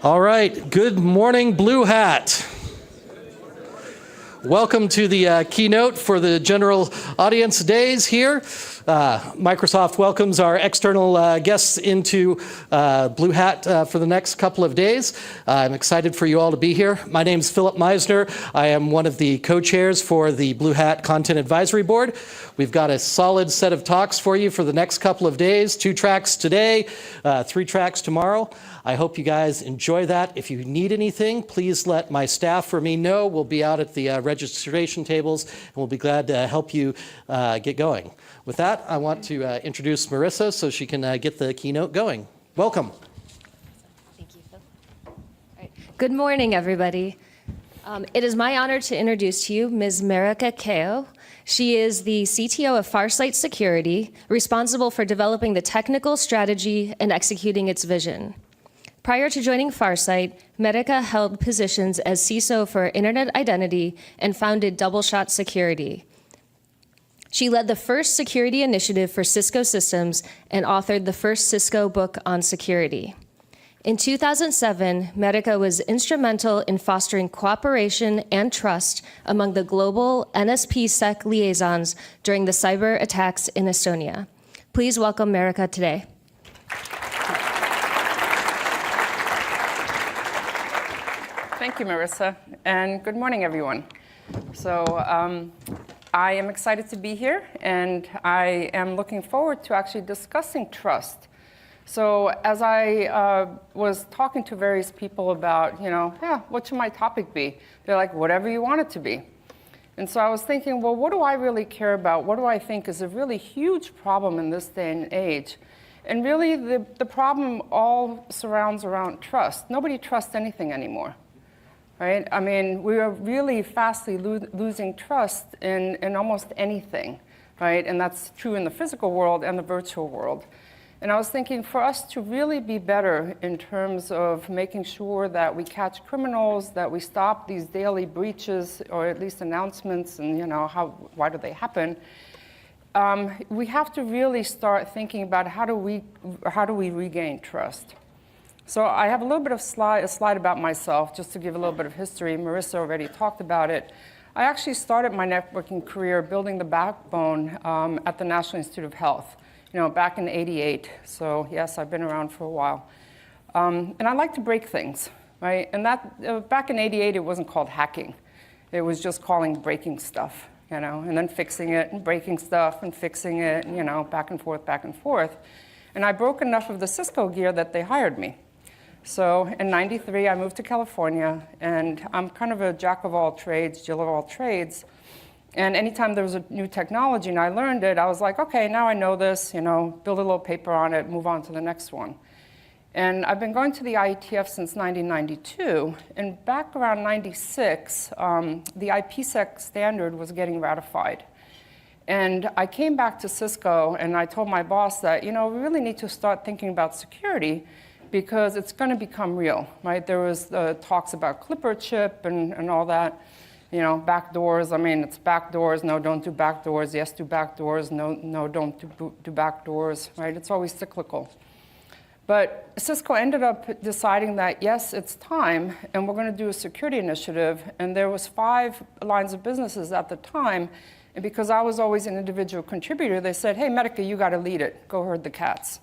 All right, good morning, BlueHat. Welcome to the keynote for the general audience days here. Microsoft welcomes our external guests into BlueHat for the next couple of days. I'm excited for you all to be here. My name is Philip Meisner. I am one of the co-chairs for the BlueHat Content Advisory Board. We've got a solid set of talks for you for the next couple of days, 2 tracks today, 3 tracks tomorrow. I hope you guys enjoy that. If you need anything, please let my staff or me know. We'll be out at the registration tables, and we'll be glad to help you get going. With that, I want to introduce Marissa so she can get the keynote going. Welcome. Thank you, Phil. All right. Good morning, everybody. It is my honor to introduce to you Ms. Merike Kaeo. She is the CTO of Farsight Security, responsible for developing the technical strategy and executing its vision. Prior to joining Farsight, Merike held positions as CISO for Internet Identity and founded Doubleshot Security. She led the first security initiative for Cisco systems and authored the first Cisco book on security. In 2007, Merike was instrumental in fostering cooperation and trust among the global NSP-SEC liaisons during the cyber attacks in Estonia. Please welcome Merike today. Thank you, Marissa, and good morning, everyone. So I am excited to be here, and I am looking forward to actually discussing trust. So as I was talking to various people about, what should my topic be? They're like, whatever you want it to be. And so I was thinking, well, what do I really care about? What do I think is a really huge problem in this day and age? And really, the problem all surrounds around trust. Nobody trusts anything anymore. Right? I mean, we are really fastly losing trust in almost anything, right? And that's true in the physical world and the virtual world. And I was thinking, for us to really be better in terms of making sure that we catch criminals, that we stop these daily breaches, or at least announcements, and why do they happen? We have to really start thinking about how do we regain trust. So I have a little bit of a slide about myself, just to give a little bit of history. Marissa already talked about it. I actually started my networking career building the backbone at the National Institute of Health, back in '88. So yes, I've been around for a while. And I like to break things, right? And that back in '88, it wasn't called hacking. It was just calling breaking stuff, and then fixing it and breaking stuff and fixing it, and, back and forth, back and forth. And I broke enough of the Cisco gear that they hired me. So in '93, I moved to California, and I'm kind of a jack of all trades, Jill of all trades. And anytime there was a new technology and I learned it, I was like, okay, now I know this, build a little paper on it, move on to the next one. And I've been going to the IETF since 1992, and back around '96, the IPsec standard was getting ratified. And I came back to Cisco, and I told my boss that, we really need to start thinking about security, because it's going to become real, right? There was talks about Clipper chip and all that, backdoors. I mean, it's backdoors. No, don't do backdoors. Yes, do backdoors. No, don't do backdoors, right? It's always cyclical. But Cisco ended up deciding that, yes, it's time, and we're going to do a security initiative. And there was 5 lines of businesses at the time. And because I was always an individual contributor, they said, hey, Merike, you got to lead it. Go herd the cats.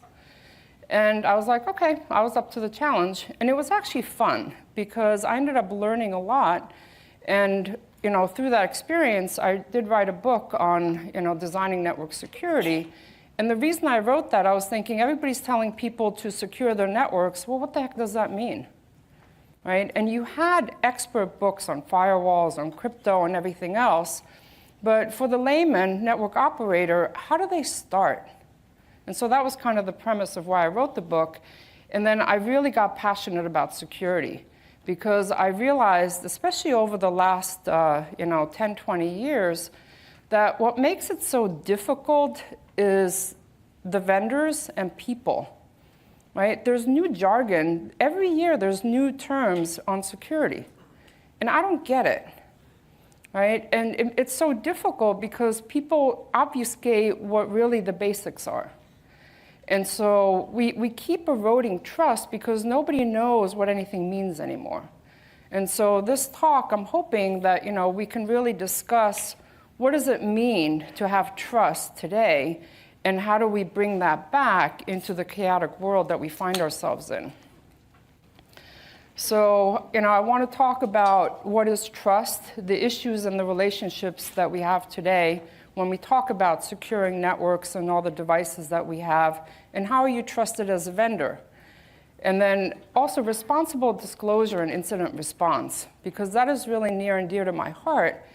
And I was like, okay, I was up to the challenge. And it was actually fun, because I ended up learning a lot. And through that experience, I did write a book on designing network security. And the reason I wrote that, I was thinking, everybody's telling people to secure their networks. Well, what the heck does that mean? Right? And you had expert books on firewalls, on crypto, and everything else. But for the layman, network operator, how do they start? And so that was kind of the premise of why I wrote the book. And then I really got passionate about security, because I realized, especially over the last 10, 20 years, that what makes it so difficult is the vendors and people, right? There's new jargon. Every year there's new terms on security. And I don't get it, right? And it's so difficult because people obfuscate what really the basics are. And so we keep eroding trust because nobody knows what anything means anymore. And so this talk, I'm hoping that we can really discuss what does it mean to have trust today, and how do we bring that back into the chaotic world that we find ourselves in. So I want to talk about what is trust, the issues and the relationships that we have today when we talk about securing networks and all the devices that we have, and how are you trusted as a vendor. And then also responsible disclosure and incident response, because that is really near and dear to my heart,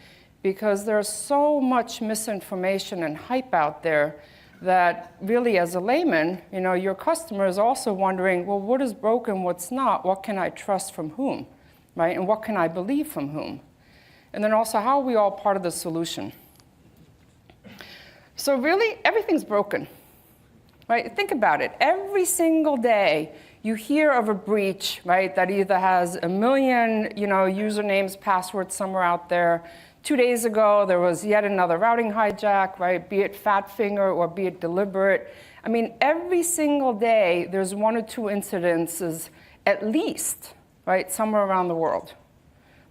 because there's so much misinformation and hype out there that really, as a layman, your customer is also wondering, well, what is broken, what's not, what can I trust from whom, right? And what can I believe from whom? And then also, how are we all part of the solution? So really, everything's broken, right? Think about it. Every single day, you hear of a breach, right, that either has 1 million, usernames, passwords somewhere out there. 2 days ago, there was yet another routing hijack, right, be it fat finger or be it deliberate. I mean, every single day, there's 1 or 2 incidences, at least, right, somewhere around the world,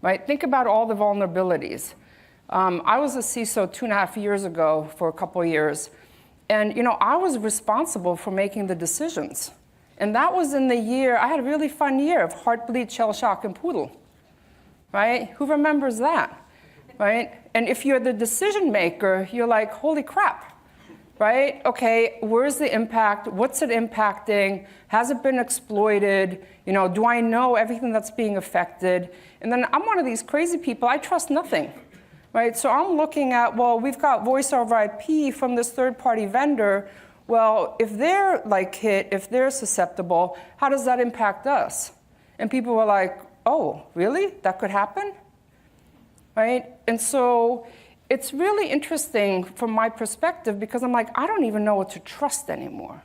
right? Think about all the vulnerabilities. I was a CISO 2.5 years ago for a couple of years, and I was responsible for making the decisions. And that was in the year, I had a really fun year of Heartbleed, Shell Shock, and Poodle, right? Who remembers that, right? And if you're the decision maker, you're like, holy crap, right? Okay, where's the impact? What's it impacting? Has it been exploited? Do I know everything that's being affected? And then I'm one of these crazy people, I trust nothing, right? So I'm looking at, well, we've got voice over IP from this third-party vendor. Well, if they're hit, if they're susceptible, how does that impact us? And people were like, oh, really? That could happen? Right? And so it's really interesting from my perspective, because I'm like, I don't even know what to trust anymore,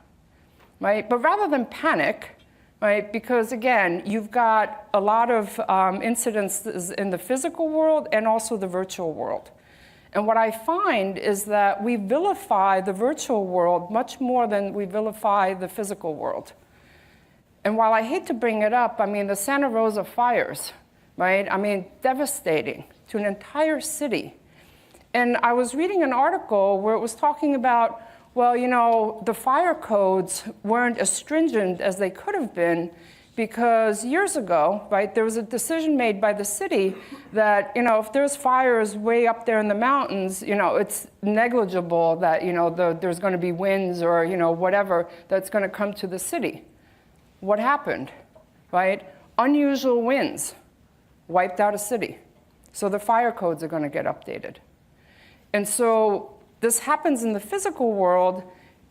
right? But rather than panic, right, because again, you've got a lot of incidences in the physical world and also the virtual world. And what I find is that we vilify the virtual world much more than we vilify the physical world. And while I hate to bring it up, I mean, the Santa Rosa fires, right? I mean, devastating to an entire city. And I was reading an article where it was talking about, well, the fire codes weren't as stringent as they could have been, because years ago, right, there was a decision made by the city that, if there's fires way up there in the mountains, it's negligible that, there's going to be winds or, whatever that's going to come to the city. What happened, right? Unusual winds wiped out a city. So the fire codes are going to get updated. And so this happens in the physical world.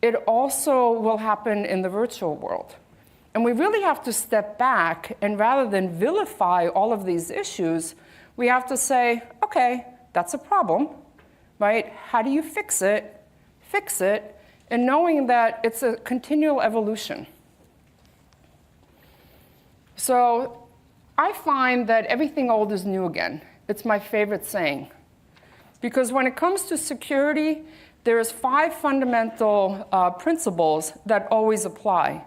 It also will happen in the virtual world. And we really have to step back, and rather than vilify all of these issues, we have to say, okay, that's a problem, right? How do you fix it? Fix it, and knowing that it's a continual evolution. So I find that everything old is new again. It's my favorite saying. Because when it comes to security, there's 5 fundamental principles that always apply.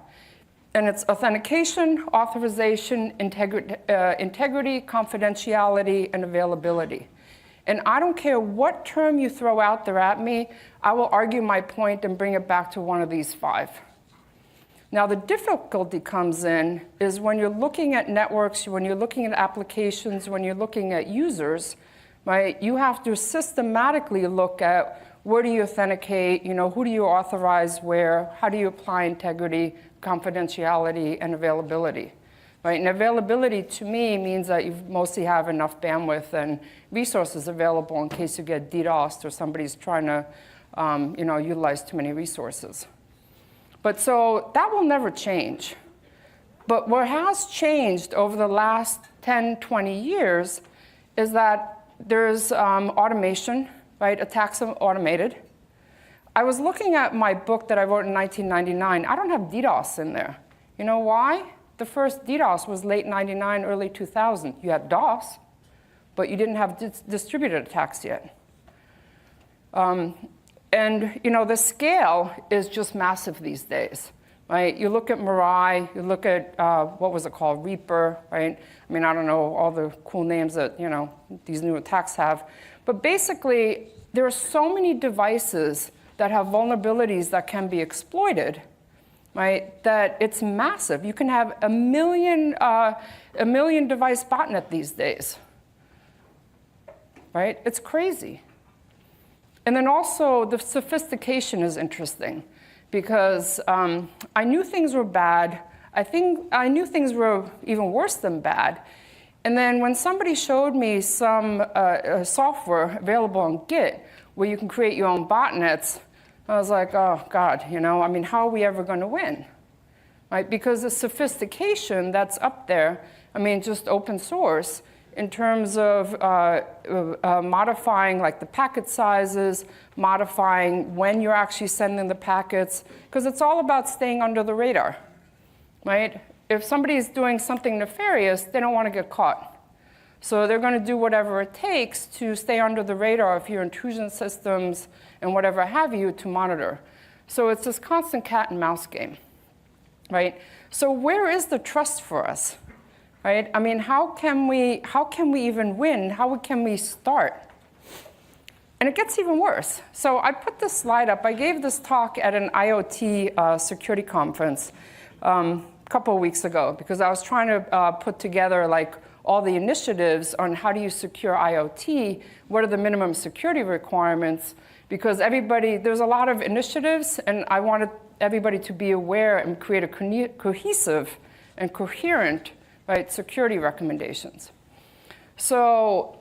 And it's authentication, authorization, integrity, confidentiality, and availability. And I don't care what term you throw out there at me, I will argue my point and bring it back to one of these 5. Now, the difficulty comes in is when you're looking at networks, when you're looking at applications, when you're looking at users, right? You have to systematically look at where do you authenticate, who do you authorize where, how do you apply integrity, confidentiality, and availability, right? And availability to me means that you mostly have enough bandwidth and resources available in case you get DDoSed or somebody's trying to, utilize too many resources. But so that will never change. But what has changed over the last 10, 20 years is that there's automation, right? Attacks are automated. I was looking at my book that I wrote in 1999. I don't have DDoS in there. You know why? The first DDoS was late 99, early 2000. You had DOS, but you didn't have distributed attacks yet. And the scale is just massive these days, right? You look at Merike, you look at, what was it called, Reaper, right? I mean, I don't know all the cool names that, these new attacks have. But basically, there are so many devices that have vulnerabilities that can be exploited, right, that it's massive. You can have a million device botnet these days, right? It's crazy. And then also, the sophistication is interesting, because I knew things were bad. I knew things were even worse than bad. And then when somebody showed me some software available on Git where you can create your own botnets, I was like, oh, God, I mean, how are we ever going to win? Right? Because the sophistication that's up there, I mean, just open source, in terms of modifying like the packet sizes, modifying when you're actually sending the packets, because it's all about staying under the radar, right? If somebody's doing something nefarious, they don't want to get caught. So they're going to do whatever it takes to stay under the radar of your intrusion systems and whatever have you to monitor. So it's this constant cat and mouse game, right? So where is the trust for us? Right? I mean, how can we even win? How can we start? And it gets even worse. So I put this slide up. I gave this talk at an IoT security conference a couple of weeks ago, because I was trying to put together like all the initiatives on how do you secure IoT, what are the minimum security requirements, because there's a lot of initiatives, and I wanted everybody to be aware and create a cohesive and coherent, right, security recommendations. So,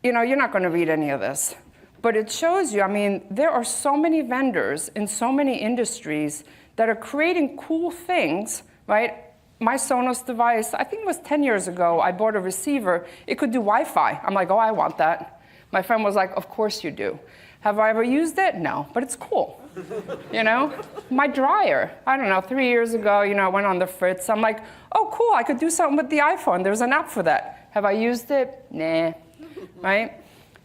you're not going to read any of this, but it shows you, I mean, there are so many vendors in so many industries that are creating cool things, right? My Sonos device, I think it was 10 years ago, I bought a receiver. It could do Wi-Fi. I'm like, oh, I want that. My friend was like, of course you do. Have I ever used it? No, but it's cool. My dryer, I don't know, 3 years ago, I went on the fritz. I'm like, oh, cool, I could do something with the iPhone. There's an app for that. Have I used it? Nah, right?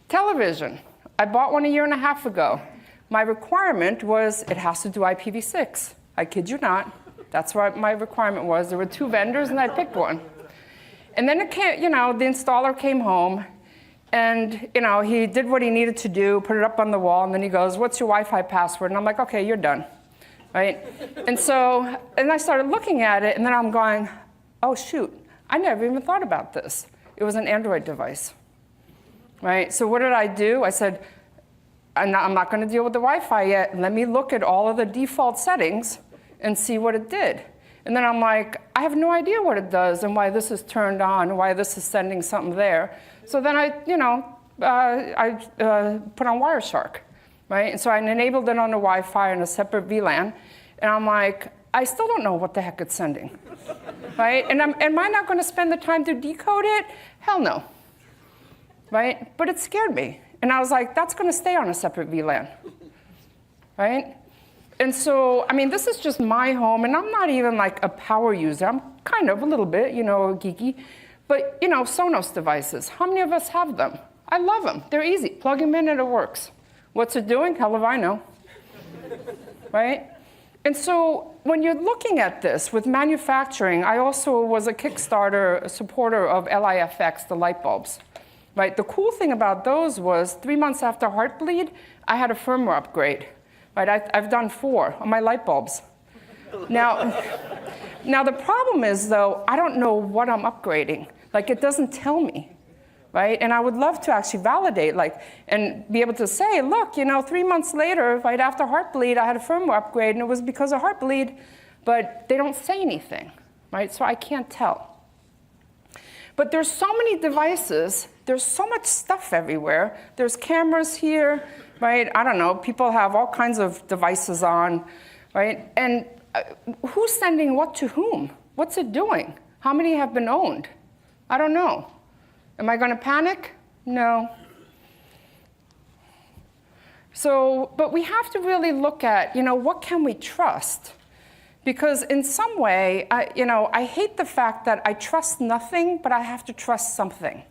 Television, I bought one 1.5 years ago. My requirement was it has to do IPv6. I kid you not. That's what my requirement was. There were 2 vendors, and I picked one. And then it came, the installer came home, and he did what he needed to do, put it up on the wall, and then he goes, what's your Wi-Fi password? And I'm like, okay, you're done, right? And I started looking at it, and then I'm going, oh, shoot, I never even thought about this. It was an Android device, right? So what did I do? I said, I'm not going to deal with the Wi-Fi yet. Let me look at all of the default settings and see what it did. And then I'm like, I have no idea what it does and why this is turned on, why this is sending something there. So then I put on Wireshark, right? And so I enabled it on the Wi-Fi on a separate VLAN. And I'm like, I still don't know what the heck it's sending, right? And am I not going to spend the time to decode it? Hell no, right? But it scared me. And I was like, that's going to stay on a separate VLAN, right? And so, I mean, this is just my home, and I'm not even like a power user. I'm kind of a little bit, geeky. But, Sonos devices, how many of us have them? I love them. They're easy. Plug them in and it works. What's it doing? Hell if I know, right? And so when you're looking at this with manufacturing, I also was a Kickstarter supporter of LIFX, the light bulbs, right? The cool thing about those was 3 months after Heartbleed, I had a firmware upgrade. Right, I've done 4 on my light bulbs. Now the problem is, though, I don't know what I'm upgrading. Like, it doesn't tell me, right? And I would love to actually validate, and be able to say, look, 3 months later, right after Heartbleed, I had a firmware upgrade, and it was because of Heartbleed, but they don't say anything, right? So I can't tell. But there's so many devices. There's so much stuff everywhere. There's cameras here. Right? I don't know. People have all kinds of devices on, right? And who's sending what to whom? What's it doing? How many have been owned? I don't know. Am I going to panic? No. So, but we have to really look at, what can we trust? Because in some way, I hate the fact that I trust nothing, but I have to trust something.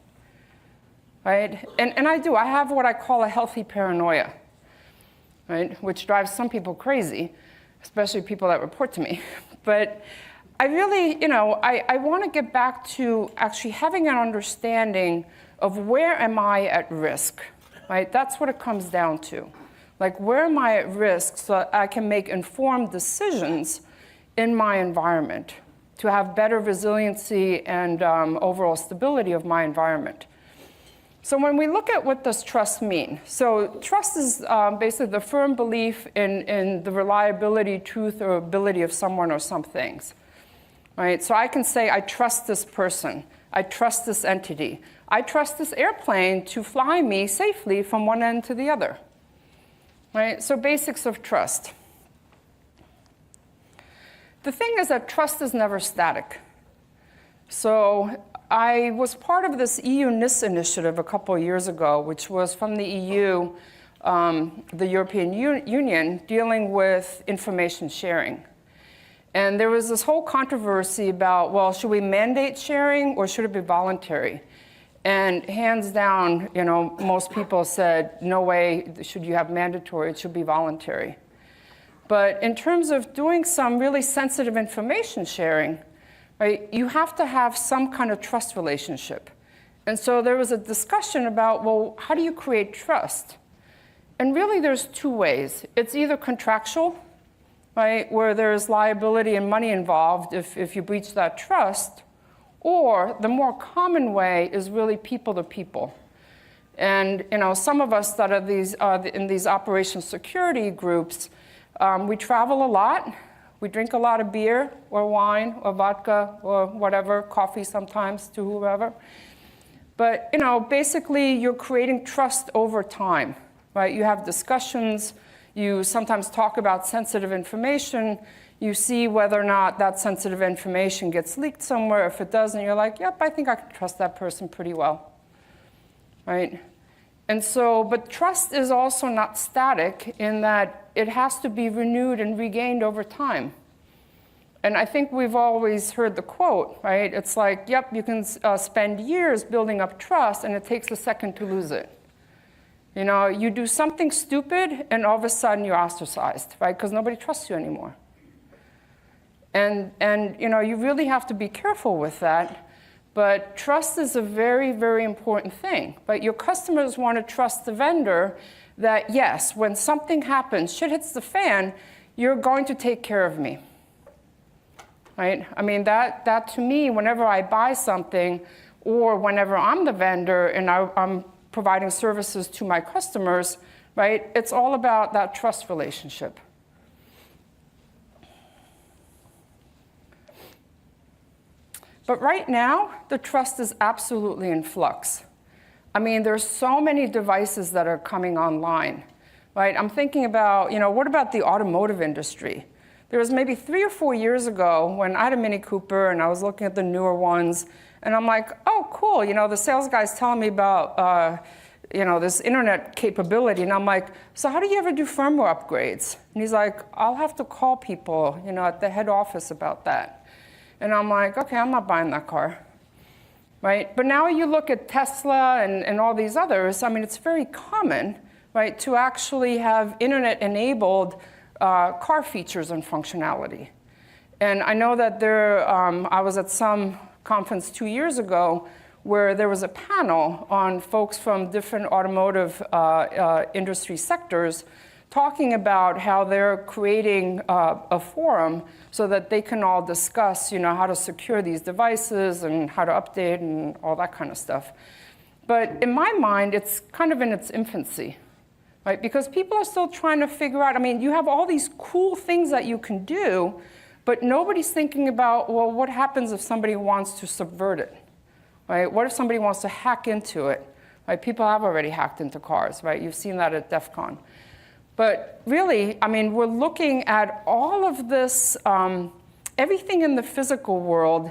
Right? And I do. I have what I call a healthy paranoia. right? Which drives some people crazy, especially people that report to me. But I really, I want to get back to actually having an understanding of where am I at risk, right? That's what it comes down to. Like, where am I at risk so that I can make informed decisions in my environment to have better resiliency and overall stability of my environment. So when we look at what does trust mean, so trust is basically the firm belief in the reliability, truth, or ability of someone or some things. Right? So I can say, I trust this person. I trust this entity. I trust this airplane to fly me safely from one end to the other. Right? So basics of trust. The thing is that trust is never static. So I was part of this EU NIS initiative a couple of years ago, which was from the EU, the European Union, dealing with information sharing. And there was this whole controversy about, well, should we mandate sharing or should it be voluntary? And hands down, most people said, no way should you have mandatory, it should be voluntary. But in terms of doing some really sensitive information sharing, right, you have to have some kind of trust relationship. And so there was a discussion about, well, how do you create trust? And really there's two ways. It's either contractual, right, where there's liability and money involved if you breach that trust, or the more common way is really people to people. And some of us that are in these operations security groups, we travel a lot. We drink a lot of beer or wine or vodka or whatever, coffee sometimes to whoever. But basically you're creating trust over time, right? You have discussions. You sometimes talk about sensitive information. You see whether or not that sensitive information gets leaked somewhere. If it doesn't, you're like, yep, I think I can trust that person pretty well, right? And so, but trust is also not static in that it has to be renewed and regained over time. And I think we've always heard the quote, right? It's like, yep, you can spend years building up trust, and it takes a second to lose it. You do something stupid, and all of a sudden you're ostracized, right? Because nobody trusts you anymore. And you really have to be careful with that. But trust is a very, very important thing. But your customers want to trust the vendor that, yes, when something happens, shit hits the fan, you're going to take care of me. Right? I mean, that to me, whenever I buy something, or whenever I'm the vendor and I'm providing services to my customers, right, it's all about that trust relationship. But right now, the trust is absolutely in flux. I mean, there's so many devices that are coming online, right? I'm thinking about, what about the automotive industry? There was maybe 3 or 4 years ago when I had a Mini Cooper and I was looking at the newer ones, and I'm like, oh, cool, the sales guy's telling me about, this internet capability, and I'm like, so how do you ever do firmware upgrades? And he's like, I'll have to call people, at the head office about that. And I'm like, okay, I'm not buying that car, right? But now you look at Tesla and all these others, I mean, it's very common, right, to actually have internet-enabled car features and functionality. And I know that I was at some conference 2 years ago where there was a panel on folks from different automotive industry sectors talking about how they're creating a forum so that they can all discuss, how to secure these devices and how to update and all that kind of stuff. But in my mind, it's kind of in its infancy, right? Because people are still trying to figure out, I mean, you have all these cool things that you can do, but nobody's thinking about, well, what happens if somebody wants to subvert it, right? What if somebody wants to hack into it, right? People have already hacked into cars, right? You've seen that at DEF CON. But really, I mean, we're looking at all of this, everything in the physical world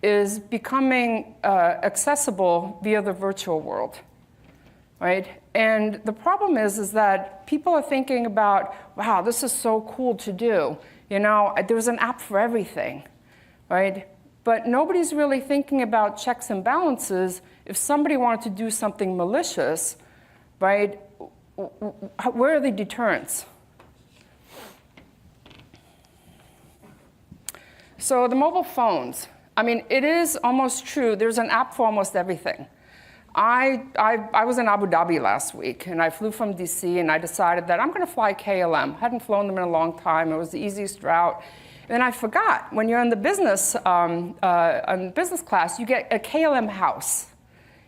is becoming accessible via the virtual world, right? And the problem is that people are thinking about, wow, this is so cool to do. There's an app for everything, right? But nobody's really thinking about checks and balances. If somebody wanted to do something malicious, right, where are the deterrents? So the mobile phones, I mean, it is almost true. There's an app for almost everything. I was in Abu Dhabi last week, and I flew from DC, and I decided that I'm going to fly KLM. Hadn't flown them in a long time. It was the easiest route. And I forgot, when you're in the business, on business class, you get a KLM house.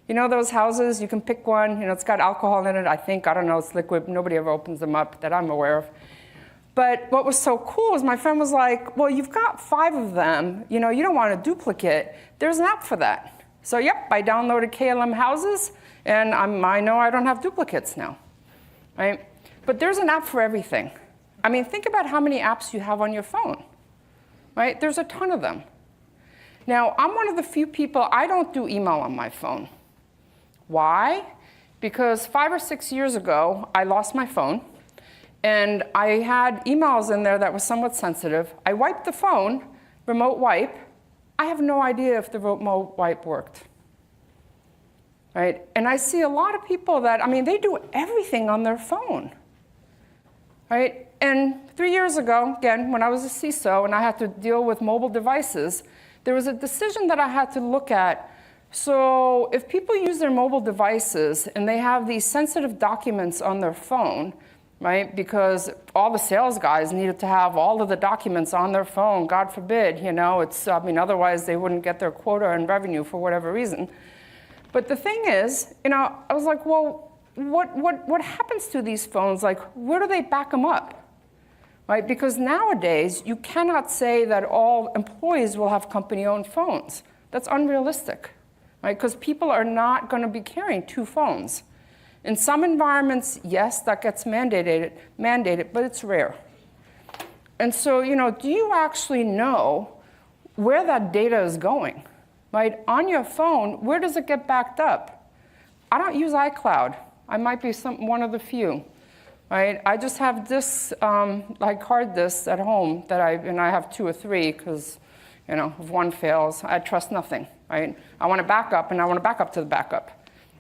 You know those houses? You can pick one. You know, it's got alcohol in it, I think. I don't know. It's liquid. Nobody ever opens them up that I'm aware of. But what was so cool is my friend was like, well, you've got 5 of them. You know, you don't want a duplicate. There's an app for that. So yep, I downloaded KLM houses, and I know I don't have duplicates now, right? But there's an app for everything. I mean, think about how many apps you have on your phone, right? There's a ton of them. Now, I'm one of the few people, I don't do email on my phone. Why? Because 5 or 6 years ago, I lost my phone. And I had emails in there that were somewhat sensitive. I wiped the phone, remote wipe. I have no idea if the remote wipe worked, right? And I see a lot of people that, I mean, they do everything on their phone, right? And 3 years ago, again, when I was a CISO and I had to deal with mobile devices, there was a decision that I had to look at. So if people use their mobile devices and they have these sensitive documents on their phone, right? Because all the sales guys needed to have all of the documents on their phone, God forbid, you know, I mean, otherwise they wouldn't get their quota and revenue for whatever reason. But the thing is, you know, I was like, well, what happens to these phones? Like, where do they back them up, right? Because nowadays, you cannot say that all employees will have company-owned phones. That's unrealistic, right? Because people are not going to be carrying 2 phones. In some environments, yes, that gets mandated, but it's rare. And so, you know, do you actually know where that data is going, right? On your phone, where does it get backed up? I don't use iCloud. I might be one of the few, right? I just have disks, like hard disks at home that I have 2 or 3 because, you know, if one fails, I trust nothing, right? I want to back up, and I want to back up to the backup.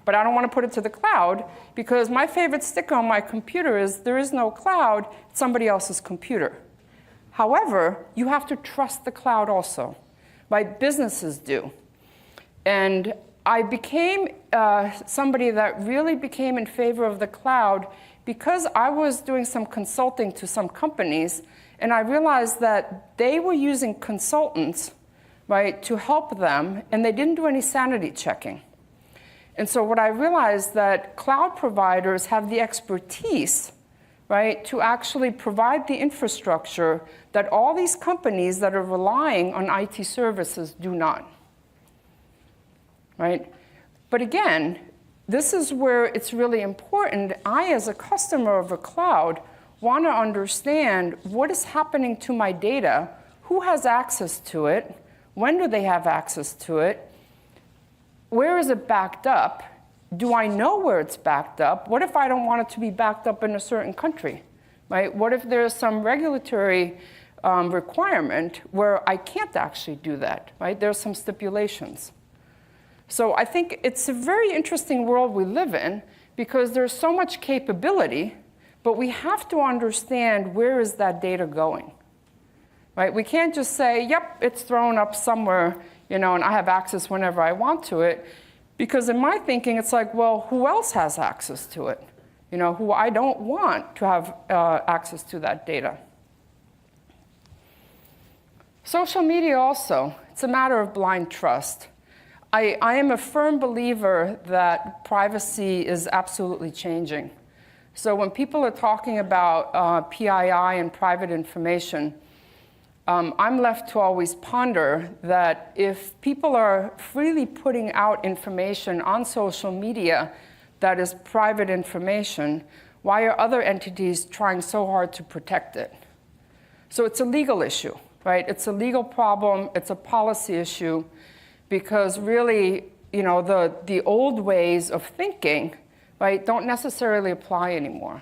But I don't want to put it to the cloud because my favorite sticker on my computer is there is no cloud, it's somebody else's computer. However, you have to trust the cloud also, right? Businesses do. And I became somebody that really became in favor of the cloud because I was doing some consulting to some companies, and I realized that they were using consultants, right, to help them, and they didn't do any sanity checking. And so what I realized that cloud providers have the expertise, right, to actually provide the infrastructure that all these companies that are relying on IT services do not, right? But again, this is where it's really important. I, as a customer of a cloud, want to understand what is happening to my data, who has access to it, when do they have access to it, where is it backed up? Do I know where it's backed up? What if I don't want it to be backed up in a certain country, right? What if there's some regulatory requirement where I can't actually do that, right? There's some stipulations. So I think it's a very interesting world we live in because there's so much capability, but we have to understand where is that data going, right? We can't just say, yep, it's thrown up somewhere, you know, and I have access whenever I want to it. Because in my thinking, it's like, well, who else has access to it? You know, who I don't want to have access to that data. Social media also, it's a matter of blind trust. I am a firm believer that privacy is absolutely changing. So when people are talking about PII and private information, I'm left to always ponder that if people are freely putting out information on social media that is private information, why are other entities trying so hard to protect it? So it's a legal issue, right? It's a legal problem. It's a policy issue because really, you know, the old ways of thinking, right, don't necessarily apply anymore.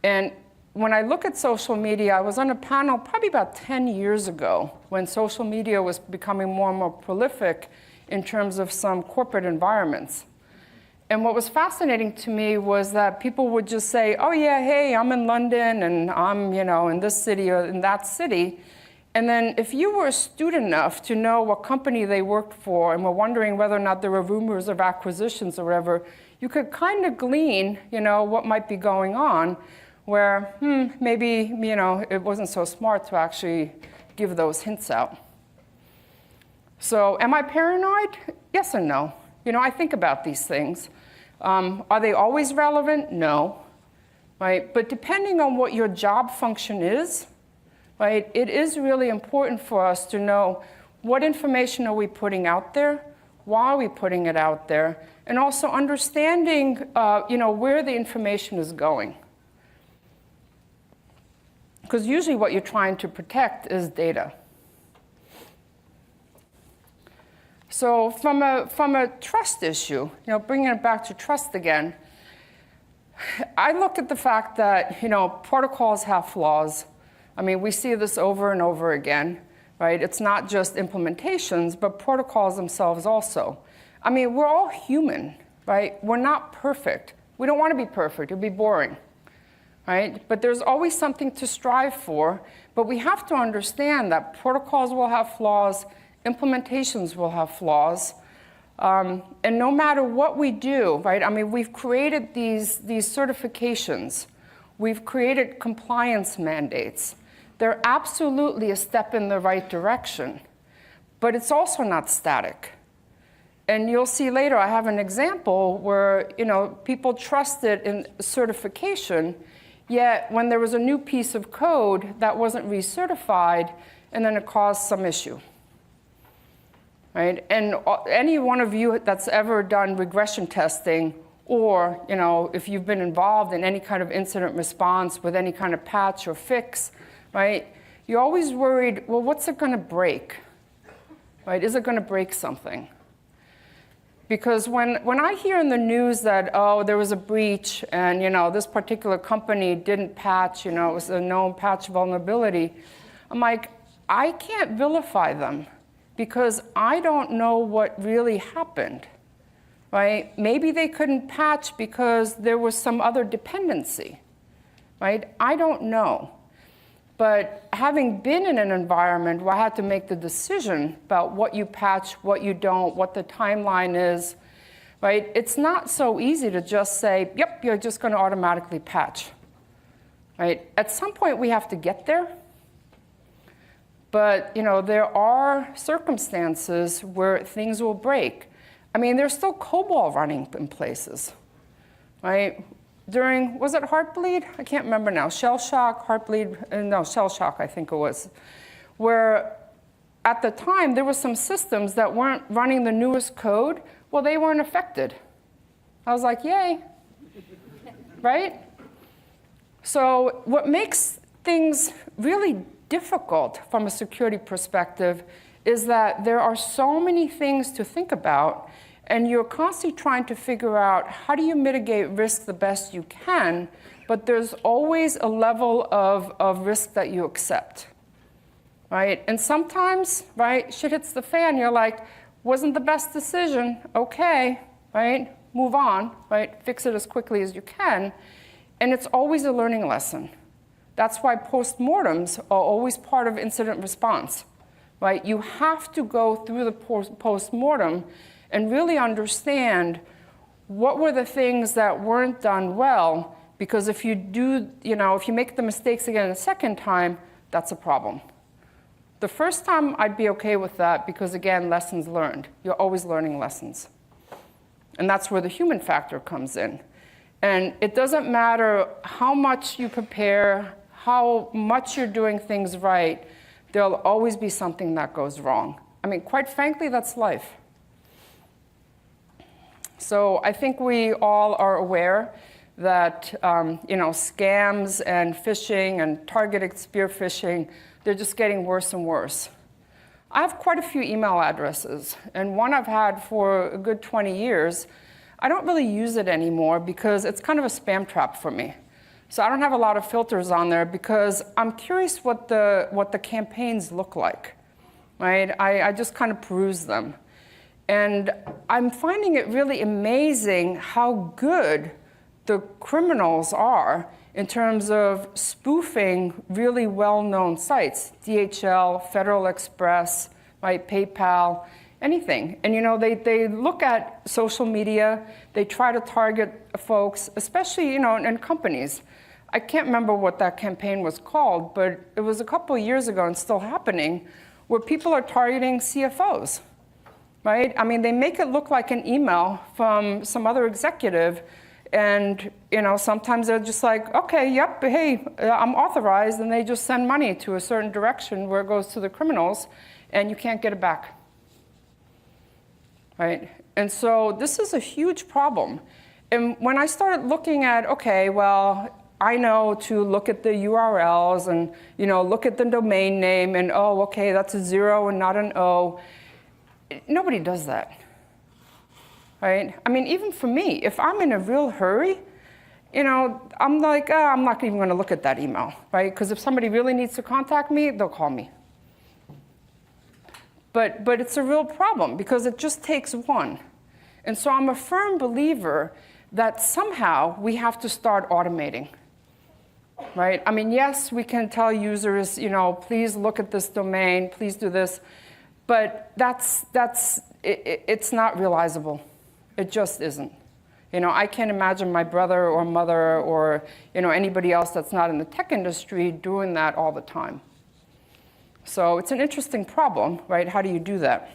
And when I look at social media, I was on a panel probably about 10 years ago when social media was becoming more and more prolific in terms of some corporate environments. And what was fascinating to me was that people would just say, oh yeah, hey, I'm in London and I'm in this city or in that city. And then if you were astute enough to know what company they worked for and were wondering whether or not there were rumors of acquisitions or whatever, you could kind of glean what might be going on where maybe it wasn't so smart to actually give those hints out. So am I paranoid? Yes and no. I think about these things. Are they always relevant? No. Right? But depending on what your job function is, right, it is really important for us to know what information are we putting out there, why are we putting it out there, and also understanding where the information is going. Because usually what you're trying to protect is data. So from a trust issue, bringing it back to trust again, I look at the fact that protocols have flaws. I mean, we see this over and over again, right? It's not just implementations, but protocols themselves also. I mean, we're all human, right? We're not perfect. We don't want to be perfect. It would be boring, right? But there's always something to strive for. But we have to understand that protocols will have flaws, implementations will have flaws. And no matter what we do, right? I mean, we've created these certifications. We've created compliance mandates. They're absolutely a step in the right direction, but it's also not static. And you'll see later, I have an example where people trusted in certification, yet when there was a new piece of code that wasn't recertified, and then it caused some issue. Right? And any one of you that's ever done regression testing, or if you've been involved in any kind of incident response with any kind of patch or fix, right? You're always worried, well, what's it going to break? Right? Is it going to break something? Because when I hear in the news that, oh, there was a breach and this particular company didn't patch, it was a known patch vulnerability, I'm like, I can't vilify them because I don't know what really happened. Right? Maybe they couldn't patch because there was some other dependency. Right? I don't know. But having been in an environment where I had to make the decision about what you patch, what you don't, what the timeline is, right? It's not so easy to just say, yep, you're just going to automatically patch. Right? At some point, we have to get there. But there are circumstances where things will break. I mean, there's still COBOL running in places, right? During, was it Heartbleed? I can't remember now. Shell Shock, Heartbleed, no, Shell Shock, I think it was, where at the time there were some systems that weren't running the newest code. Well, they weren't affected. I was like, yay, right? So what makes things really difficult from a security perspective is that there are so many things to think about, and you're constantly trying to figure out how do you mitigate risk the best you can, but there's always a level of risk that you accept, right? And sometimes, right, shit hits the fan, you're like, wasn't the best decision, okay, right? Move on, right? Fix it as quickly as you can, and it's always a learning lesson. That's why postmortems are always part of incident response. Right? You have to go through the postmortem and really understand what were the things that weren't done well, because if you do, if you make the mistakes again a second time, that's a problem. The first time I'd be okay with that because, again, lessons learned. You're always learning lessons. And that's where the human factor comes in. And it doesn't matter how much you prepare, how much you're doing things right, there'll always be something that goes wrong. I mean, quite frankly, that's life. So I think we all are aware that scams and phishing and targeted spear phishing, they're just getting worse and worse. I have quite a few email addresses, and one I've had for a good 20 years. I don't really use it anymore because it's kind of a spam trap for me. So I don't have a lot of filters on there because I'm curious what the campaigns look like, right? I just kind of peruse them. And I'm finding it really amazing how good the criminals are in terms of spoofing really well-known sites, DHL, Federal Express, right, PayPal, anything. And they look at social media, they try to target folks, especially in companies. I can't remember what that campaign was called, but it was a couple of years ago and still happening, where people are targeting CFOs, right? I mean, they make it look like an email from some other executive, and sometimes they're just like, okay, yep, hey, I'm authorized, and they just send money to a certain direction where it goes to the criminals, and you can't get it back, right? And so this is a huge problem. And when I started looking at, okay, well, I know to look at the URLs and look at the domain name, and oh, okay, that's a 0 and not an O. Nobody does that. Right? I mean, even for me, if I'm in a real hurry, I'm like, I'm not even going to look at that email, right? Because if somebody really needs to contact me, they'll call me. But it's a real problem because it just takes one. And so I'm a firm believer that somehow we have to start automating, right? I mean, yes, we can tell users, please look at this domain, please do this, but it's not realizable. It just isn't. I can't imagine my brother or mother or anybody else that's not in the tech industry doing that all the time. So it's an interesting problem, right? How do you do that?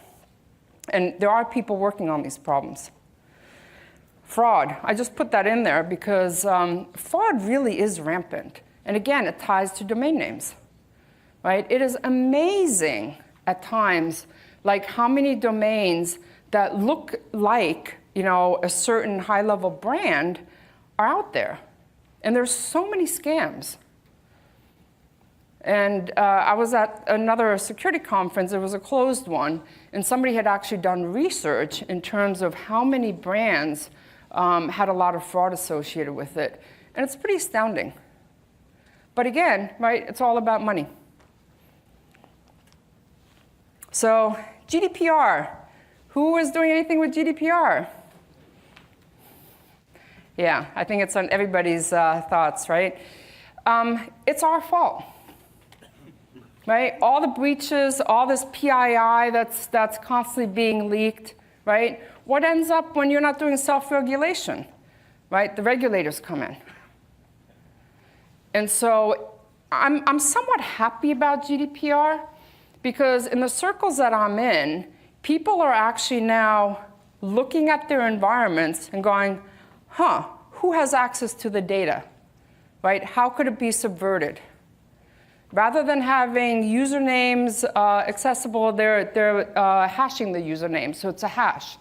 And there are people working on these problems. Fraud, I just put that in there because fraud really is rampant. And again, it ties to domain names, right? It is amazing at times, like how many domains that look like a certain high-level brand are out there. And there's so many scams. And I was at another security conference. It was a closed one. And somebody had actually done research in terms of how many brands had a lot of fraud associated with it. And it's pretty astounding. But again, right, it's all about money. So GDPR. Who is doing anything with GDPR? Yeah, I think it's on everybody's thoughts, right? It's our fault, right? All the breaches, all this PII that's constantly being leaked, right? What ends up when you're not doing self-regulation, right? The regulators come in. And so I'm somewhat happy about GDPR because in the circles that I'm in, people are actually now looking at their environments and going, huh, who has access to the data, right? How could it be subverted? Rather than having usernames accessible, they're hashing the username, so it's a hash,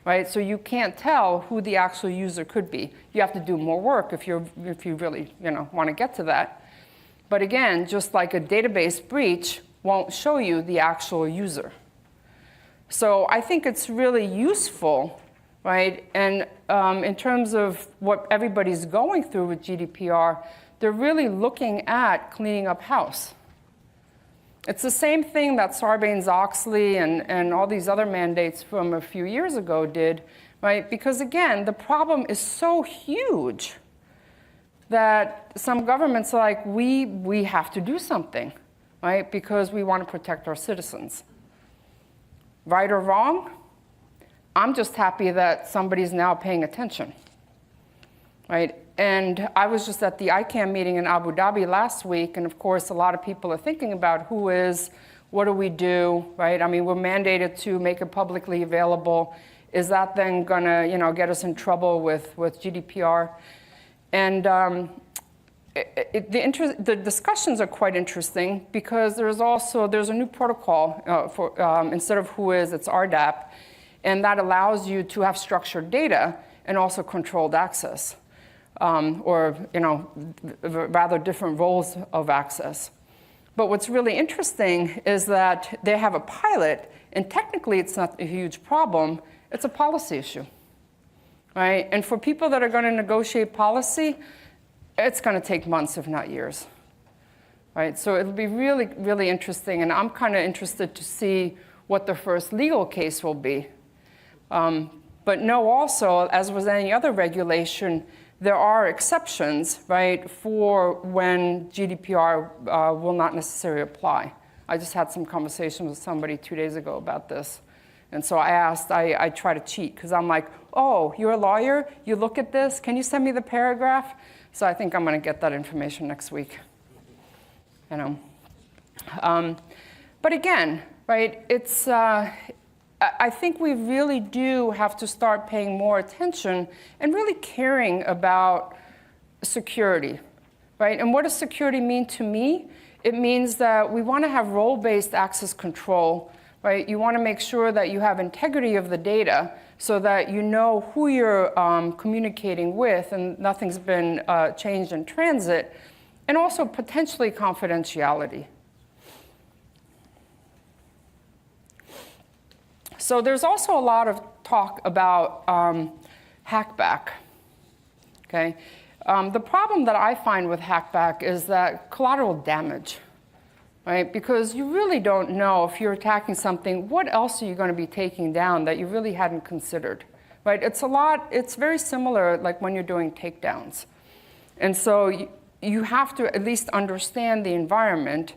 right? So you can't tell who the actual user could be. You have to do more work if you really want to get to that. But again, just like a database breach won't show you the actual user. So I think it's really useful, right? And in terms of what everybody's going through with GDPR, they're really looking at cleaning up house. It's the same thing that Sarbanes-Oxley and all these other mandates from a few years ago did, right? Because again, the problem is so huge that some governments are like, we have to do something, right? Because we want to protect our citizens. Right or wrong? I'm just happy that somebody's now paying attention, right? And I was just at the ICANN meeting in Abu Dhabi last week, and of course, a lot of people are thinking about who is, what do we do, right? I mean, we're mandated to make it publicly available. Is that then gonna, get us in trouble with GDPR? And the discussions are quite interesting because there's a new protocol for instead of WHOIS, it's RDAP, and that allows you to have structured data and also controlled access, or rather different roles of access. But what's really interesting is that they have a pilot, and technically it's not a huge problem. It's a policy issue, right? And for people that are going to negotiate policy, it's going to take months, if not years, right? So it'll be really, really interesting, and I'm kind of interested to see what the first legal case will be. But know also, as with any other regulation, there are exceptions, right, for when GDPR will not necessarily apply. I just had some conversation with somebody 2 days ago about this. And so I asked, I try to cheat, because I'm like, oh, you're a lawyer? You look at this? Can you send me the paragraph? So I think I'm going to get that information next week. You know. But again, right, it's, I think we really do have to start paying more attention and really caring about security, right? And what does security mean to me? It means that we want to have role-based access control, right? You want to make sure that you have integrity of the data so that you know who you're communicating with and nothing's been changed in transit, and also potentially confidentiality. So there's also a lot of talk about Hackback, okay? The problem that I find with Hackback is that collateral damage, right? Because you really don't know if you're attacking something, what else are you going to be taking down that you really hadn't considered, right? It's very similar like when you're doing takedowns. And so you have to at least understand the environment.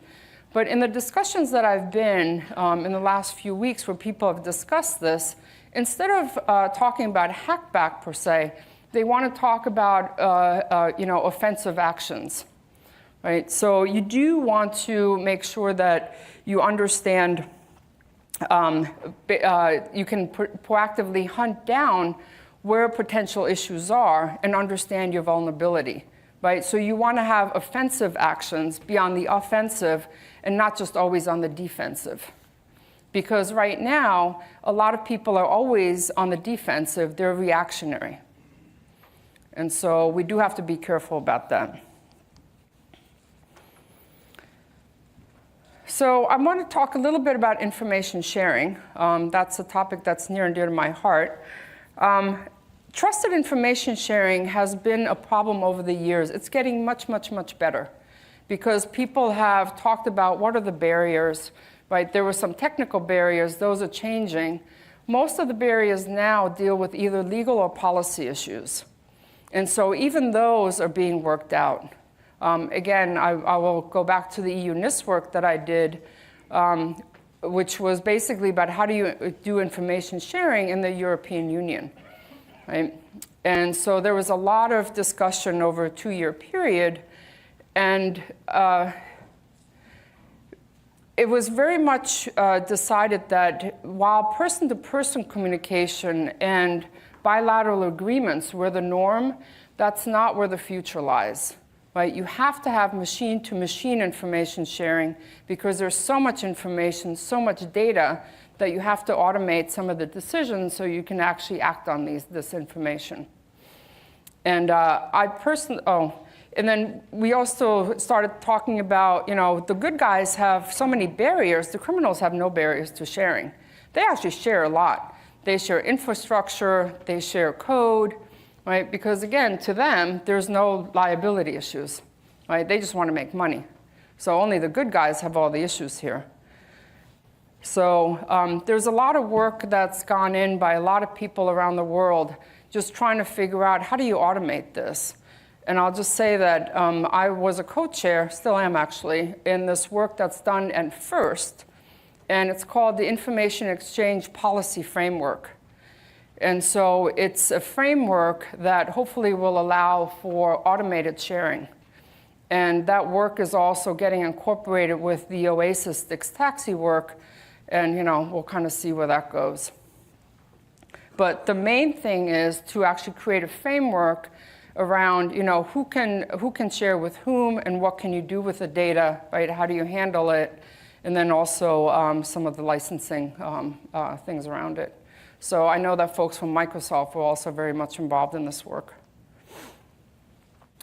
But in the discussions that I've been in the last few weeks where people have discussed this, instead of talking about Hackback per se, they want to talk about offensive actions, right? So you do want to make sure that you understand, you can proactively hunt down where potential issues are and understand your vulnerability, right? So you want to have offensive actions beyond the offensive and not just always on the defensive. Because right now, a lot of people are always on the defensive, they're reactionary. And so we do have to be careful about that. So I want to talk a little bit about information sharing. That's a topic that's near and dear to my heart. Trusted information sharing has been a problem over the years. It's getting much, much, much better because people have talked about what are the barriers, right? There were some technical barriers. Those are changing. Most of the barriers now deal with either legal or policy issues. And so even those are being worked out. Again, I will go back to the EU NIST work that I did, which was basically about how do you do information sharing in the European Union, right? And so there was a lot of discussion over a 2-year period, and it was very much decided that while person-to-person communication and bilateral agreements were the norm, that's not where the future lies, right? You have to have machine-to-machine information sharing because there's so much information, so much data that you have to automate some of the decisions so you can actually act on this information. And and then we also started talking about, the good guys have so many barriers, the criminals have no barriers to sharing. They actually share a lot. They share infrastructure, they share code, right? Because again, to them, there's no liability issues, right? They just want to make money. So only the good guys have all the issues here. So there's a lot of work that's gone in by a lot of people around the world just trying to figure out how do you automate this. And I'll just say that I was a co-chair, still am actually, in this work that's done at FIRST. And it's called the Information Exchange Policy Framework. And so it's a framework that hopefully will allow for automated sharing. And that work is also getting incorporated with the OASIS Taxi work. And we'll kind of see where that goes. But the main thing is to actually create a framework around who can share with whom and what can you do with the data, right? How do you handle it? And then also some of the licensing things around it. So I know that folks from Microsoft were also very much involved in this work.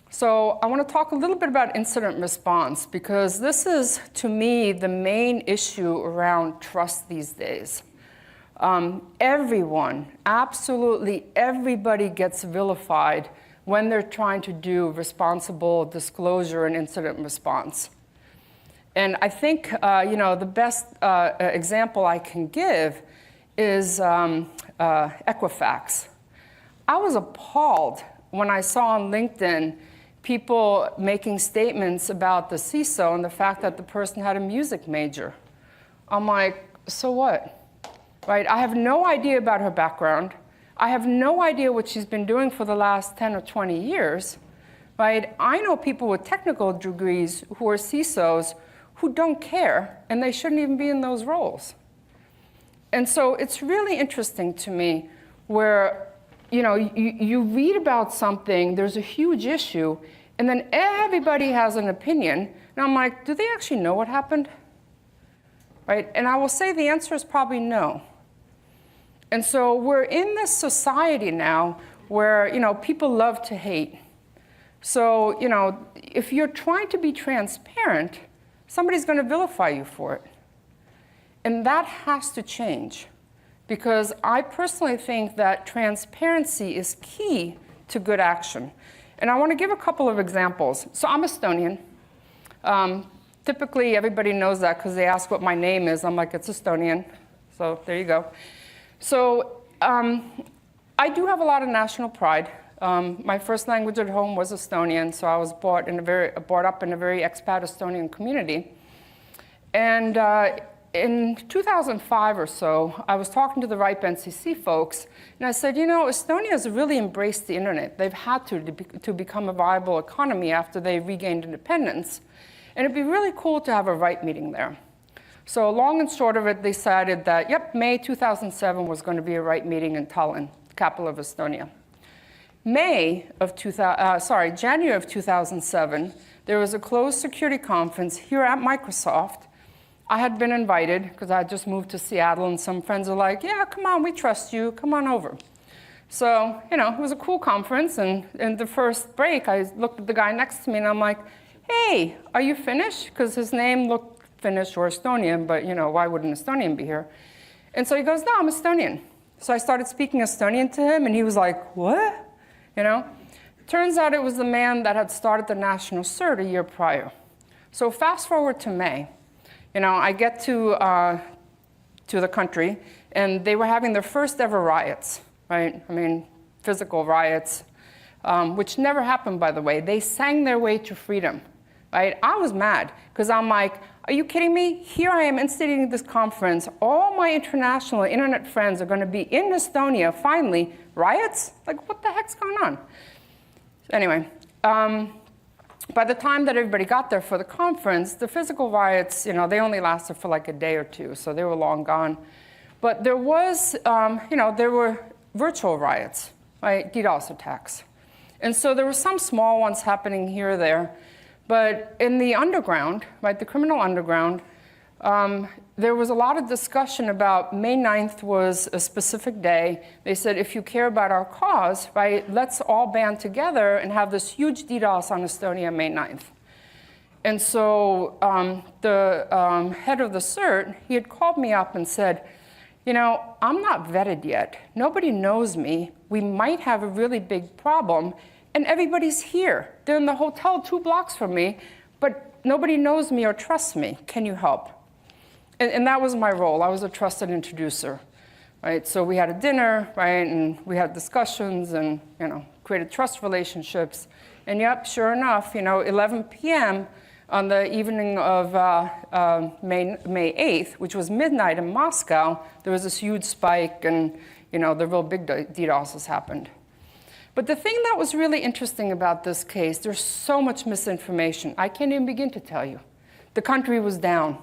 So I want to talk a little bit about incident response because this is, to me, the main issue around trust these days. Everyone, absolutely everybody gets vilified when they're trying to do responsible disclosure and incident response. And I think the best example I can give is Equifax. I was appalled when I saw on LinkedIn people making statements about the CISO and the fact that the person had a music major. I'm like, so what? Right? I have no idea about her background. I have no idea what she's been doing for the last 10 or 20 years. Right? I know people with technical degrees who are CISOs who don't care, and they shouldn't even be in those roles. And so it's really interesting to me where you read about something, there's a huge issue, and then everybody has an opinion. And I'm like, do they actually know what happened? Right? And I will say the answer is probably no. And so we're in this society now where people love to hate. So if you're trying to be transparent, somebody's going to vilify you for it. And that has to change, because I personally think that transparency is key to good action. And I want to give a couple of examples. So I'm Estonian. Typically, everybody knows that because they ask what my name is. I'm like, it's Estonian. So there you go. So I do have a lot of national pride. My first language at home was Estonian, so I was brought up in a very expat Estonian community. And in 2005 or so, I was talking to the RIPE NCC folks, and I said, Estonia has really embraced the internet. They've had to become a viable economy after they regained independence. And it'd be really cool to have a RIPE meeting there. So long and short of it, they decided that, yep, May 2007 was going to be a RIPE meeting in Tallinn, capital of Estonia. January of 2007, there was a closed security conference here at Microsoft. I had been invited because I had just moved to Seattle, and some friends were like, yeah, come on, we trust you, come on over. So, it was a cool conference, and in the first break, I looked at the guy next to me, and I'm like, hey, are you Finnish? Because his name looked Finnish or Estonian, but, why would an Estonian be here? And so he goes, no, I'm Estonian. So I started speaking Estonian to him, and he was like, what? Turns out it was the man that had started the national CERT a year prior. So fast forward to May. I get to the country, and they were having their first ever riots, right? Physical riots, which never happened, by the way. They sang their way to freedom, right? I was mad, because I'm like, are you kidding me? Here I am instigating this conference. All my international internet friends are going to be in Estonia, finally. Riots? Like, what the heck's going on? Anyway, by the time that everybody got there for the conference, the physical riots, they only lasted for like a day or two, so they were long gone. But there was, there were virtual riots, right? DDoS attacks. And so there were some small ones happening here or there. But in the underground, right, the criminal underground, there was a lot of discussion about May 9th was a specific day. They said, if you care about our cause, right, let's all band together and have this huge DDoS on Estonia May 9th. And so the head of the CERT, he had called me up and said, I'm not vetted yet. Nobody knows me. We might have a really big problem. And everybody's here. They're in the hotel 2 blocks from me, but nobody knows me or trusts me. Can you help? And that was my role. I was a trusted introducer, right? So we had a dinner, right, and we had discussions and, created trust relationships. And yep, sure enough, 11 p.m. on the evening of May 8th, which was midnight in Moscow, there was this huge spike, and, the real big DDoSes happened. But the thing that was really interesting about this case, there's so much misinformation. I can't even begin to tell you. The country was down.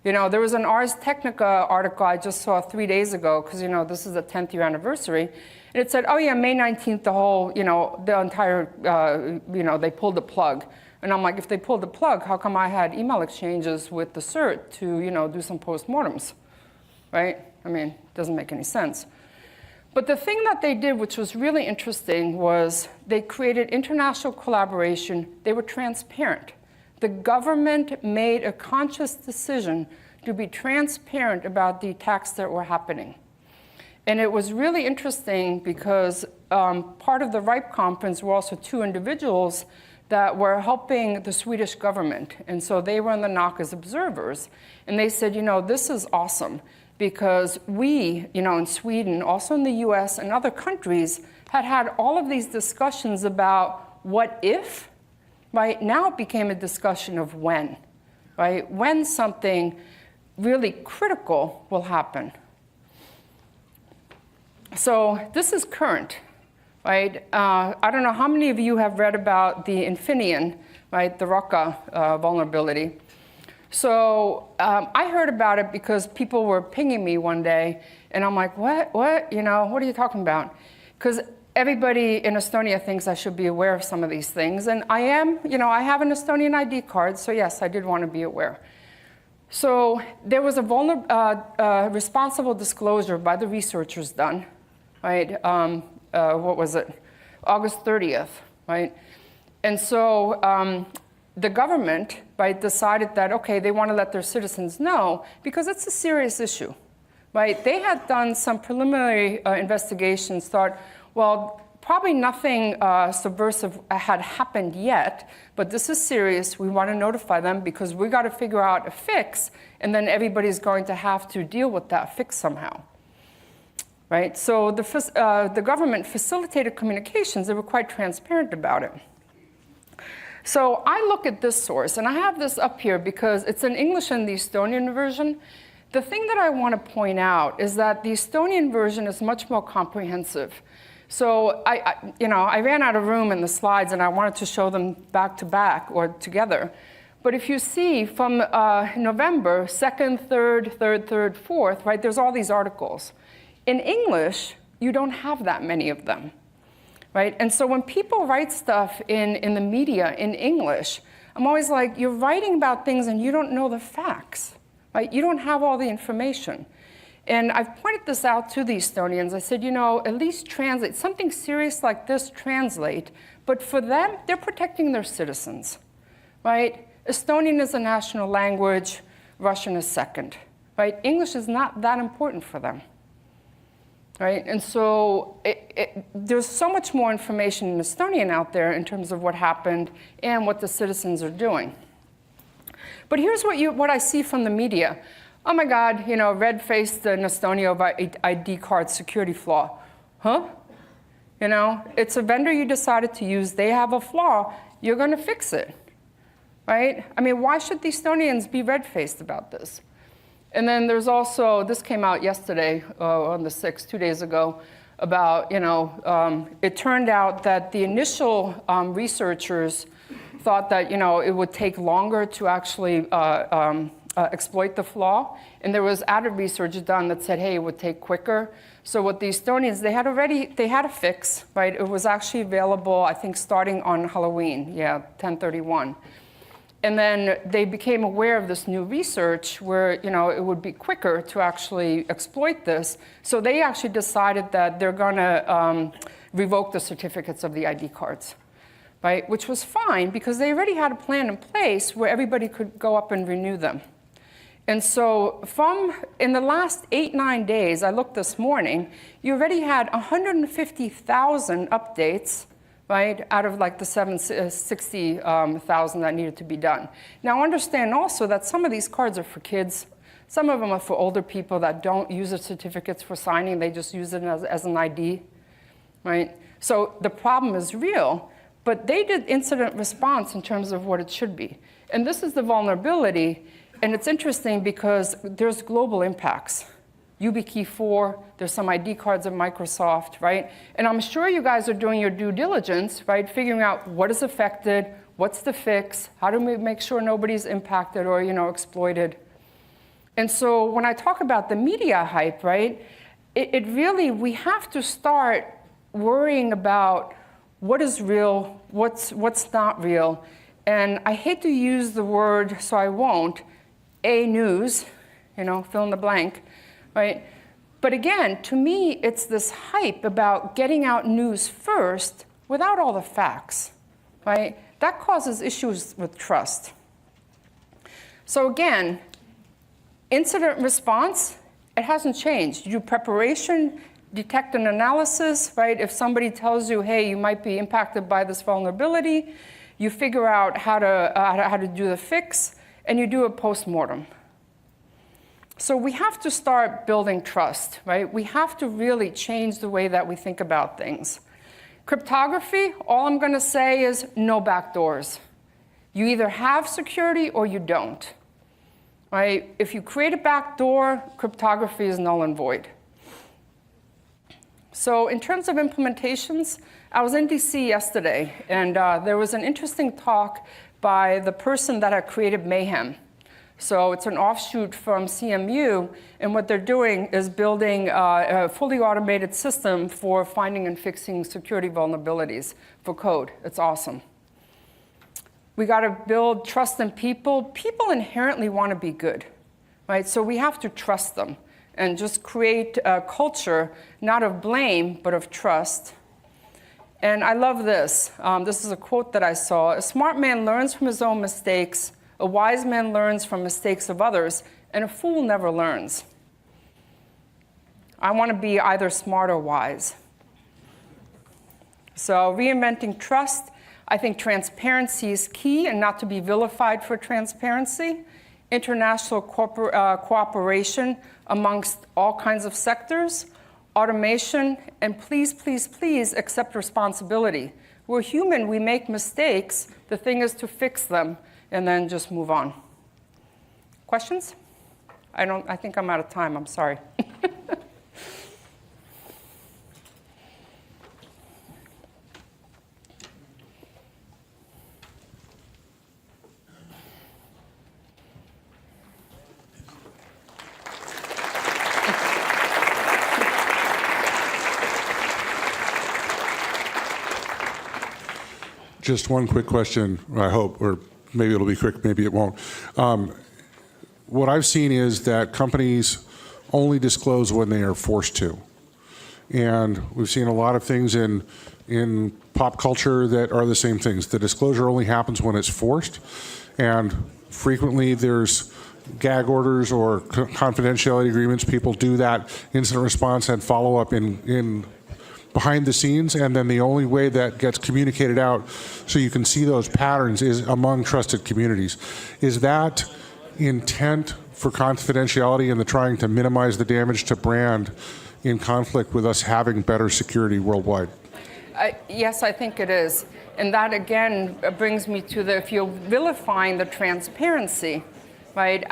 There was an Ars Technica article I just saw 3 days ago, because, this is the 10th year anniversary. And it said, oh, yeah, May 19th, the whole, the entire, they pulled the plug. And I'm like, if they pulled the plug, how come I had email exchanges with the CERT to, do some postmortems, right? Doesn't make any sense. But the thing that they did, which was really interesting, was they created international collaboration. They were transparent. The government made a conscious decision to be transparent about the attacks that were happening. And it was really interesting because part of the RIPE conference were also 2 individuals that were helping the Swedish government. And so they were in the NOC as observers. And they said, this is awesome. because we, in Sweden, also in the US and other countries, had all of these discussions about what if, right? Now it became a discussion of when, right? When something really critical will happen. So this is current, right? I don't know how many of you have read about the Infineon, right? The Rocca vulnerability. So I heard about it because people were pinging me one day, and I'm like, what, what are you talking about? Because everybody in Estonia thinks I should be aware of some of these things, and I am, I have an Estonian ID card, so yes, I did want to be aware. So there was a responsible disclosure by the researchers done, right? What was it? August 30th, right? And so the government, right, decided that, okay, they want to let their citizens know because it's a serious issue, right? They had done some preliminary investigations, thought, well, probably nothing subversive had happened yet, but this is serious. We want to notify them because we got to figure out a fix, and then everybody's going to have to deal with that fix somehow. Right? So the government facilitated communications. They were quite transparent about it. So I look at this source, and I have this up here because it's in English and the Estonian version. The thing that I want to point out is that the Estonian version is much more comprehensive. So I ran out of room in the slides, and I wanted to show them back to back or together. But if you see from November 2nd, 3rd, 3rd, 3rd, 4th, right, there's all these articles. In English, you don't have that many of them, right? And so when people write stuff in the media in English, I'm always like, you're writing about things and you don't know the facts, right? You don't have all the information. And I've pointed this out to the Estonians. I said, at least translate. Something serious like this, translate. But for them, they're protecting their citizens, right? Estonian is a national language. Russian is second, right? English is not that important for them. Right? And so there's so much more information in Estonian out there in terms of what happened and what the citizens are doing. But here's what I see from the media. Oh my God, red-faced in Estonia about ID card security flaw. Huh? It's a vendor you decided to use. They have a flaw. You're going to fix it. Right? I mean, why should the Estonians be red-faced about this? And then there's also, this came out yesterday on the 6th, 2 days ago, about, it turned out that the initial researchers thought that, it would take longer to actually exploit the flaw. And there was added research done that said, hey, it would take quicker. So what the Estonians, they had a fix, right? It was actually available, I think, starting on Halloween, 10/31. And then they became aware of this new research where, it would be quicker to actually exploit this. So they actually decided that they're going to revoke the certificates of the ID cards, right? Which was fine because they already had a plan in place where everybody could go up and renew them. And so in the last 8-9 days, I looked this morning, you already had 150,000 updates, right, out of like the 60,000 that needed to be done. Now understand also that some of these cards are for kids. Some of them are for older people that don't use the certificates for signing. They just use it as an ID, right? So the problem is real, but they did incident response in terms of what it should be. And this is the vulnerability, and it's interesting because there's global impacts. YubiKey 4, there's some ID cards at Microsoft, right? And I'm sure you guys are doing your due diligence, right? Figuring out what is affected, what's the fix, how do we make sure nobody's impacted or, exploited. And so when I talk about the media hype, right, it really, we have to start worrying about what is real, what's not real. And I hate to use the word, so I won't, news, fill in the blank. Right? But again, to me, it's this hype about getting out news first without all the facts. Right? That causes issues with trust. So again, incident response, it hasn't changed. You do preparation, detect and analysis, right? If somebody tells you, hey, you might be impacted by this vulnerability, you figure out how to do the fix, and you do a post-mortem. So we have to start building trust, right? We have to really change the way that we think about things. Cryptography, all I'm going to say is no backdoors. You either have security or you don't, right? If you create a backdoor, cryptography is null and void. So in terms of implementations, I was in DC yesterday, and there was an interesting talk by the person that had created Mayhem. So it's an offshoot from CMU, and what they're doing is building a fully automated system for finding and fixing security vulnerabilities for code. It's awesome. We got to build trust in people. People inherently want to be good, right? So we have to trust them and just create a culture, not of blame, but of trust. And I love this. This is a quote that I saw. A smart man learns from his own mistakes. A wise man learns from mistakes of others, and a fool never learns. I want to be either smart or wise. So reinventing trust, I think transparency is key, and not to be vilified for transparency. International cooperation amongst all kinds of sectors. Automation, and please, please, please accept responsibility. We're human, we make mistakes. The thing is to fix them and then just move on. Questions? I think I'm out of time, I'm sorry. Just one quick question, I hope, or maybe it'll be quick, maybe it won't. What I've seen is that companies only disclose when they are forced to. And we've seen a lot of things in pop culture that are the same things. The disclosure only happens when it's forced, and frequently there's gag orders or confidentiality agreements. People do that incident response and follow up in behind the scenes, and then the only way that gets communicated out so you can see those patterns is among trusted communities. Is that intent for confidentiality and the trying to minimize the damage to brand in conflict with us having better security worldwide? Yes, I think it is. And that, again, brings me to if you're vilifying the transparency, right,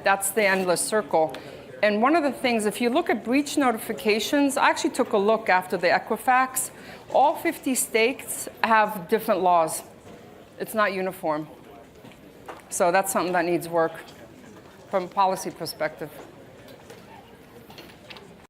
that's the endless circle. And one of the things, if you look at breach notifications, I actually took a look after the Equifax. All 50 states have different laws. It's not uniform. So that's something that needs work from a policy perspective.